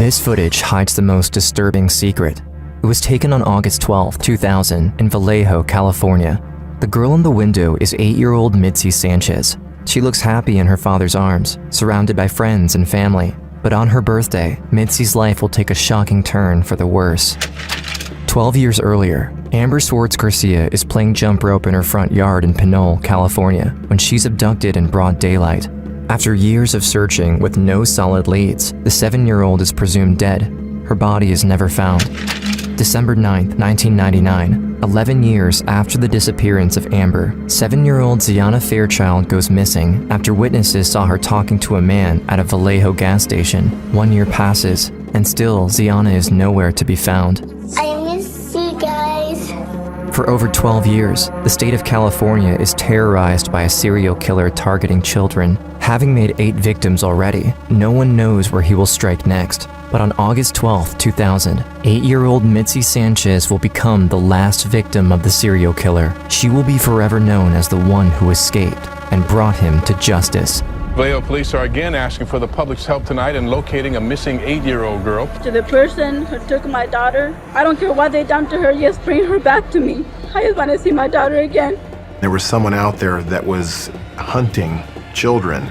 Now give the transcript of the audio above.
This footage hides the most disturbing secret. It was taken on August 12, 2000 in Vallejo, California. The girl in the window is 8-year-old Mitzi Sanchez. She looks happy in her father's arms, surrounded by friends and family. But on her birthday, Mitzi's life will take a shocking turn for the worse. 12 years earlier, Amber Swartz Garcia is playing jump rope in her front yard in Pinole, California, when she's abducted in broad daylight. After years of searching with no solid leads, the 7-year-old is presumed dead. Her body is never found. December 9, 1999, 11 years after the disappearance of Amber, 7-year-old Ziana Fairchild goes missing after witnesses saw her talking to a man at a Vallejo gas station. 1 year passes, and still Ziana is nowhere to be found. I miss you guys. For over 12 years, the state of California is terrorized by a serial killer targeting children. Having made 8 victims already, no one knows where he will strike next. But on August 12, 2000, 8-year-old Mitzi Sanchez will become the last victim of the serial killer. She will be forever known as the one who escaped and brought him to justice. Vallejo police are again asking for the public's help tonight in locating a missing 8-year-old girl. To the person who took my daughter, I don't care what they done to her, just bring her back to me. I just want to see my daughter again. There was someone out there that was hunting children